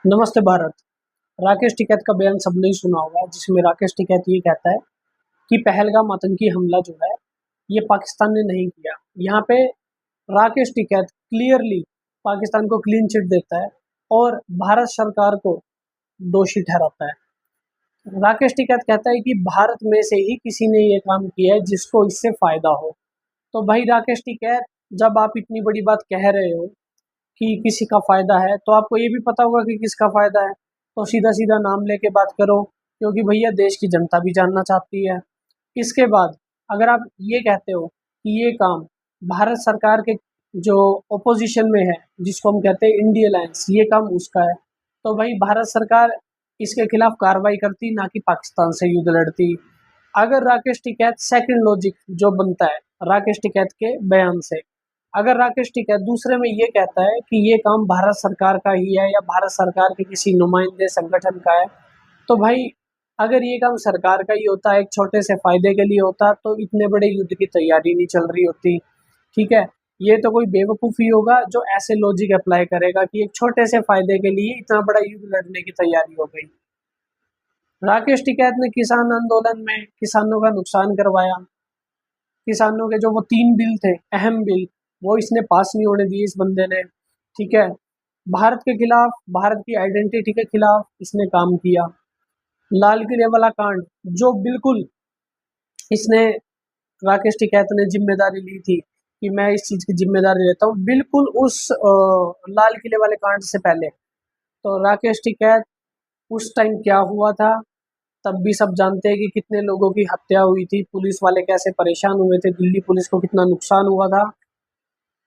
नमस्ते भारत। राकेश टिकैत का बयान सबने ही सुना होगा, जिसमें राकेश टिकैत ये कहता है कि पहलगाम आतंकी हमला जो है ये पाकिस्तान ने नहीं किया। यहाँ पे राकेश टिकैत क्लियरली पाकिस्तान को क्लीन चिट देता है और भारत सरकार को दोषी ठहराता है। राकेश टिकैत कहता है कि भारत में से ही किसी ने ये काम किया है जिसको इससे फायदा हो। तो भाई राकेश टिकैत, जब आप इतनी बड़ी बात कह रहे हो कि किसी का फ़ायदा है, तो आपको ये भी पता होगा कि किसका फ़ायदा है। तो सीधा-सीधा नाम लेके बात करो, क्योंकि भैया देश की जनता भी जानना चाहती है। इसके बाद अगर आप ये कहते हो कि ये काम भारत सरकार के जो ऑपोज़िशन में है, जिसको हम कहते हैं इंडी अलायंस, ये काम उसका है, तो भाई भारत सरकार इसके खिलाफ कार्रवाई करती, ना कि पाकिस्तान से युद्ध लड़ती। अगर राकेश टिकैत सेकंड लॉजिक जो बनता है राकेश टिकैत के बयान से, अगर राकेश टिकैत दूसरे में ये कहता है कि ये काम भारत सरकार का ही है या भारत सरकार के किसी नुमाइंदे संगठन का है, तो भाई अगर ये काम सरकार का ही होता, एक छोटे से फ़ायदे के लिए होता, तो इतने बड़े युद्ध की तैयारी नहीं चल रही होती, ठीक है? ये तो कोई बेवकूफ़ ही होगा जो ऐसे लॉजिक अप्लाई करेगा कि एक छोटे से फ़ायदे के लिए इतना बड़ा युद्ध लड़ने की तैयारी हो गई। राकेश टिकैत ने किसान आंदोलन में किसानों का नुकसान करवाया। किसानों के जो वो 3 बिल थे, अहम बिल, वो इसने पास नहीं होने दिए इस बंदे ने, ठीक है? भारत के खिलाफ, भारत की आइडेंटिटी के खिलाफ इसने काम किया। लाल किले वाला कांड, जो बिल्कुल इसने राकेश टिकैत ने ज़िम्मेदारी ली थी कि मैं इस चीज़ की ज़िम्मेदारी लेता हूँ, बिल्कुल उस लाल किले वाले कांड से पहले। तो राकेश टिकैत उस टाइम क्या हुआ था, तब भी सब जानते हैं कि कितने लोगों की हत्या हुई थी, पुलिस वाले कैसे परेशान हुए थे, दिल्ली पुलिस को कितना नुकसान हुआ था।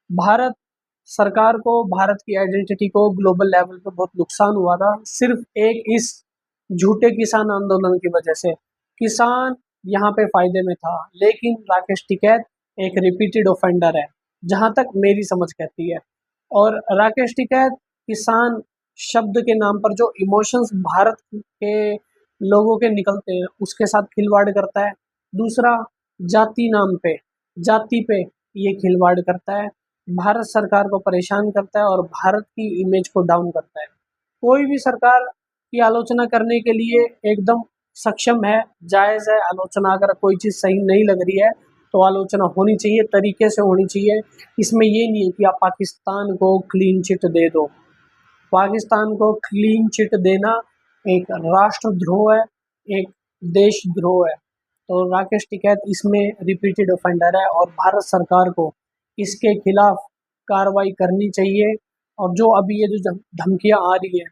भारत सरकार को, भारत की आइडेंटिटी को ग्लोबल लेवल पे बहुत नुकसान हुआ था, सिर्फ एक इस झूठे किसान आंदोलन की वजह से। किसान यहाँ पे फ़ायदे में था, लेकिन राकेश टिकैत एक रिपीटेड ऑफेंडर है, जहाँ तक मेरी समझ कहती है। और राकेश टिकैत किसान शब्द के नाम पर जो इमोशंस भारत के लोगों के निकलते हैं, उसके साथ खिलवाड़ करता है। दूसरा, जाति नाम पे, जाति पे ये खिलवाड़ करता है, भारत सरकार को परेशान करता है और भारत की इमेज को डाउन करता है। कोई भी सरकार की आलोचना करने के लिए एकदम सक्षम है, जायज़ है आलोचना। अगर कोई चीज़ सही नहीं लग रही है, तो आलोचना होनी चाहिए, तरीके से होनी चाहिए। इसमें ये नहीं है कि आप पाकिस्तान को क्लीन चिट दे दो। पाकिस्तान को क्लीन चिट देना एक राष्ट्रद्रोह है, एक देशद्रोह है। तो राकेश टिकैत इसमें रिपीटेड ऑफेंडर है और भारत सरकार को इसके खिलाफ कार्रवाई करनी चाहिए। और जो अभी ये जो धमकियाँ आ रही हैं